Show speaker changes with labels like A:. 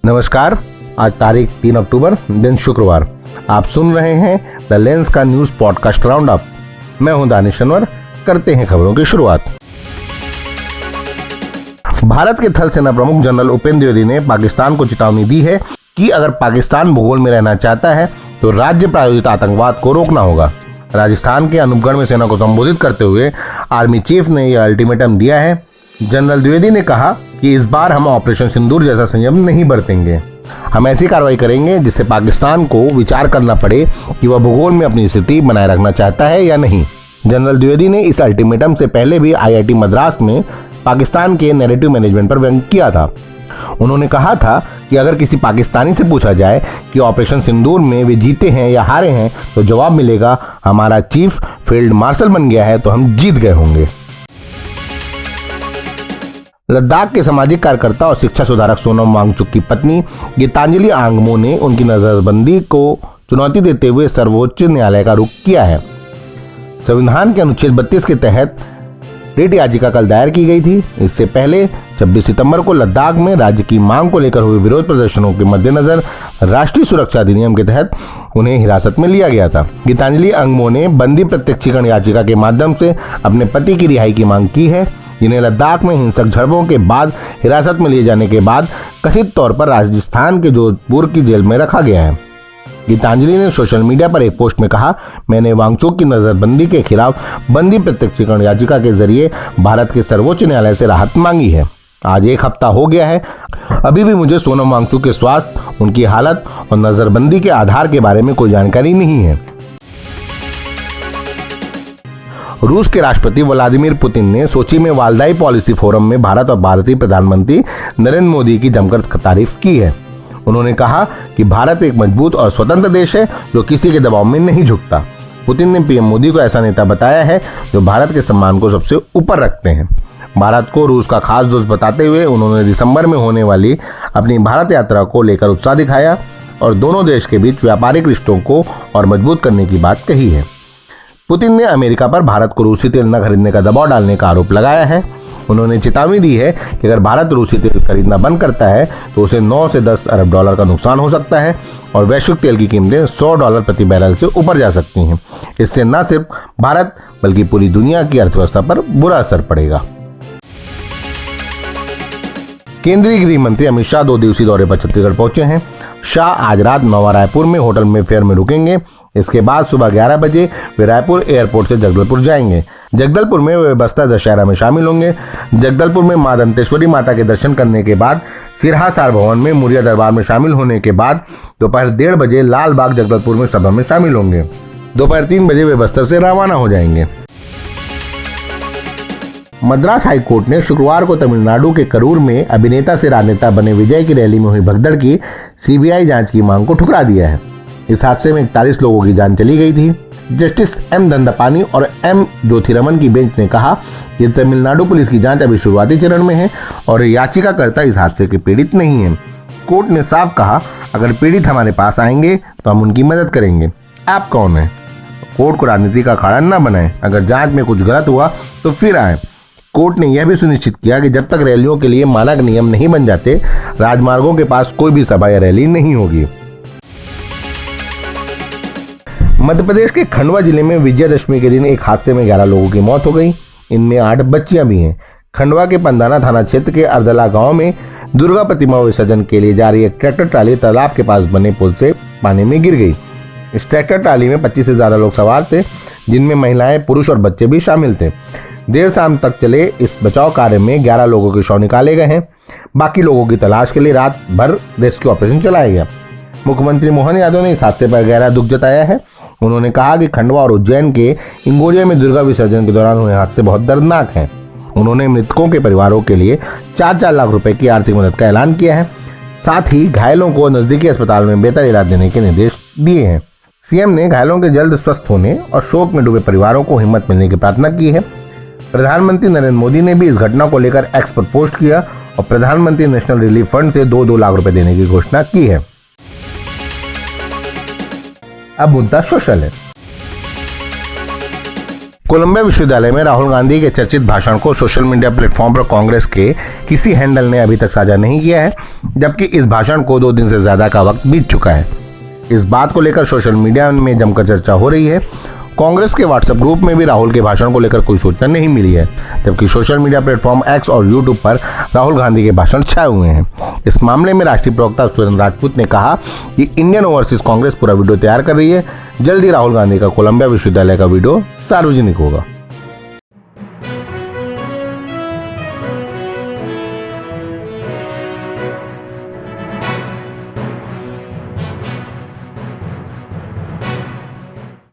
A: नमस्कार, आज तारीख 3 अक्टूबर दिन शुक्रवार। आप सुन रहे हैं द लेंस का न्यूज पॉडकास्ट राउंड अप। मैं हूं दानिश अनवर। करते हैं खबरों की शुरुआत। भारत के थल सेना प्रमुख जनरल उपेंद्र द्विवेदी ने पाकिस्तान को चेतावनी दी है कि अगर पाकिस्तान भूगोल में रहना चाहता है तो राज्य प्रायोजित आतंकवाद को रोकना होगा। राजस्थान के अनूपगढ़ में सेना को संबोधित करते हुए आर्मी चीफ ने यह अल्टीमेटम दिया है। जनरल द्विवेदी ने कहा कि इस बार हम ऑपरेशन सिंदूर जैसा संयम नहीं बरतेंगे। हम ऐसी कार्रवाई करेंगे जिससे पाकिस्तान को विचार करना पड़े कि वह भूगोल में अपनी स्थिति बनाए रखना चाहता है या नहीं। जनरल द्विवेदी ने इस अल्टीमेटम से पहले भी IIT मद्रास में पाकिस्तान के नैरेटिव मैनेजमेंट पर व्यंग्य किया था। उन्होंने कहा था कि अगर किसी पाकिस्तानी से पूछा जाए कि ऑपरेशन सिंदूर में वे जीते हैं या हारे हैं तो जवाब मिलेगा, हमारा चीफ फील्ड मार्शल बन गया है तो हम जीत गए होंगे। लद्दाख के सामाजिक कार्यकर्ता और शिक्षा सुधारक सोनम वांगचुक की पत्नी गीतांजलि आंगमो ने उनकी नजरबंदी को चुनौती देते हुए सर्वोच्च न्यायालय का रुख किया है। संविधान के अनुच्छेद 32 के तहत रिट याचिका कल दायर की गई थी। इससे पहले 26 सितंबर को लद्दाख में राज्य की मांग को लेकर हुए विरोध प्रदर्शनों के मद्देनजर राष्ट्रीय सुरक्षा अधिनियम के तहत उन्हें हिरासत में लिया गया था। गीतांजलि आंगमो ने बंदी प्रत्यक्षीकरण याचिका के माध्यम से अपने पति की रिहाई की मांग की है, जिन्हें लद्दाख में हिंसक झड़पों के बाद हिरासत में लिए जाने के बाद कथित तौर पर राजस्थान के जोधपुर की जेल में रखा गया है। गीतांजलि ने सोशल मीडिया पर एक पोस्ट में कहा, मैंने वांगचुक की नजरबंदी के खिलाफ बंदी प्रत्यक्षीकरण याचिका के जरिए भारत के सर्वोच्च न्यायालय से राहत मांगी है। आज 1 हफ्ता हो गया है, अभी भी मुझे सोनम वांगचुक के स्वास्थ्य, उनकी हालत और नजरबंदी के आधार के बारे में कोई जानकारी नहीं है। रूस के राष्ट्रपति व्लादिमीर पुतिन ने सोची में वालदाई पॉलिसी फोरम में भारत और भारतीय प्रधानमंत्री नरेंद्र मोदी की जमकर तारीफ की है। उन्होंने कहा कि भारत एक मजबूत और स्वतंत्र देश है जो किसी के दबाव में नहीं झुकता। पुतिन ने पीएम मोदी को ऐसा नेता बताया है जो भारत के सम्मान को सबसे ऊपर रखते हैं। भारत को रूस का खास दोस्त बताते हुए उन्होंने दिसंबर में होने वाली अपनी भारत यात्रा को लेकर उत्साह दिखाया और दोनों देश के बीच व्यापारिक रिश्तों को और मजबूत करने की बात कही है। पुतिन ने अमेरिका पर भारत को रूसी तेल न खरीदने का दबाव डालने का आरोप लगाया है। उन्होंने चेतावनी दी है कि अगर भारत रूसी तेल खरीदना बंद करता है तो उसे 9 से 10 अरब डॉलर का नुकसान हो सकता है और वैश्विक तेल की कीमतें $100 प्रति बैरल से ऊपर जा सकती हैं। इससे न सिर्फ भारत बल्कि पूरी दुनिया की अर्थव्यवस्था पर बुरा असर पड़ेगा। केंद्रीय गृह मंत्री अमित शाह 2 दिवसीय दौरे पर छत्तीसगढ़ पहुंचे हैं। शाह आज रात नवा रायपुर में होटल में फेयर में रुकेंगे। इसके बाद सुबह 11 बजे वे रायपुर एयरपोर्ट से जगदलपुर जाएंगे। जगदलपुर में वे बस्तर दशहरा में शामिल होंगे। जगदलपुर में मां दंतेश्वरी माता के दर्शन करने के बाद सिरहा सार भवन में मुरिया दरबार में शामिल होने के बाद दोपहर 1:30 बजे लाल बाग जगदलपुर में सभा में शामिल होंगे। दोपहर 3 बजे वे बस्तर से रवाना हो जाएंगे। मद्रास हाई कोर्ट ने शुक्रवार को तमिलनाडु के करूर में अभिनेता से राजनेता बने विजय की रैली में हुई भगदड़ की CBI जांच की मांग को ठुकरा दिया है। इस हादसे में 41 लोगों की जान चली गई थी। जस्टिस M दंडपानी और M ज्योतिरमन की बेंच ने कहा कि तमिलनाडु पुलिस की जांच अभी शुरुआती चरण में है और याचिकाकर्ता इस हादसे के पीड़ित नहीं है। कोर्ट ने साफ कहा, अगर पीड़ित हमारे पास आएंगे तो हम उनकी मदद करेंगे। आप कौन है? कोर्ट को राजनीति का अखाड़ा न बनाएं। अगर जांच में कुछ गलत हुआ तो फिर आए। कोर्ट ने यह भी सुनिश्चित किया कि जब तक रैलियों के लिए मानक नियम नहीं बन जाते, राजमार्गों के पास कोई भी सभा या रैली नहीं होगी। मध्य प्रदेश के खंडवा जिले में विजयादशमी के दिन एक हादसे में 11 लोगों की मौत हो गई। इनमें 8 बच्चियां भी हैं। खंडवा के पंदाना थाना क्षेत्र के अर्दला गांव में दुर्गा प्रतिमा विसर्जन के लिए जा रही एक ट्रैक्टर ट्राली तालाब के पास बने पुल से पानी में गिर गई। इस ट्रैक्टर ट्राली में 25 से ज्यादा लोग सवार थे, जिनमें महिलाएं, पुरुष और बच्चे भी शामिल थे। देर शाम तक चले इस बचाव कार्य में 11 लोगों के शव निकाले गए हैं। बाकी लोगों की तलाश के लिए रात भर रेस्क्यू ऑपरेशन चलाया गया। मुख्यमंत्री मोहन यादव ने इस हादसे पर गहरा दुख जताया है। उन्होंने कहा कि खंडवा और उज्जैन के इंगोरिया में दुर्गा विसर्जन के दौरान हुए हादसे बहुत दर्दनाक हैं। उन्होंने मृतकों के परिवारों के लिए 4-4 लाख रुपए की आर्थिक मदद का ऐलान किया है। साथ ही घायलों को नजदीकी अस्पताल में बेहतर इलाज देने के निर्देश दिए हैं। CM ने घायलों के जल्द स्वस्थ होने और शोक में डूबे परिवारों को हिम्मत मिलने की प्रार्थना की है। प्रधानमंत्री नरेंद्र मोदी ने भी इस घटना को लेकर X पर पोस्ट किया और प्रधानमंत्री नेशनल रिलीफ फंड से 2-2 लाख रुपए देने की घोषणा की है। अब मुद्दा सोशल है। कोलंबिया विश्वविद्यालय में राहुल गांधी के चर्चित भाषण को सोशल मीडिया प्लेटफॉर्म पर कांग्रेस के किसी हैंडल ने अभी तक साझा नहीं किया है, जबकि इस भाषण को 2 दिन से ज्यादा का वक्त बीत चुका है। इस बात को लेकर सोशल मीडिया में जमकर चर्चा हो रही है। कांग्रेस के व्हाट्सएप ग्रुप में भी राहुल के भाषण को लेकर कोई सूचना नहीं मिली है, जबकि सोशल मीडिया प्लेटफॉर्म एक्स और यूट्यूब पर राहुल गांधी के भाषण छाए हुए हैं। इस मामले में राष्ट्रीय प्रवक्ता सुरेंद्र राजपूत ने कहा कि इंडियन ओवरसीज कांग्रेस पूरा वीडियो तैयार कर रही है। जल्द ही राहुल गांधी का कोलंबिया विश्वविद्यालय का वीडियो सार्वजनिक होगा।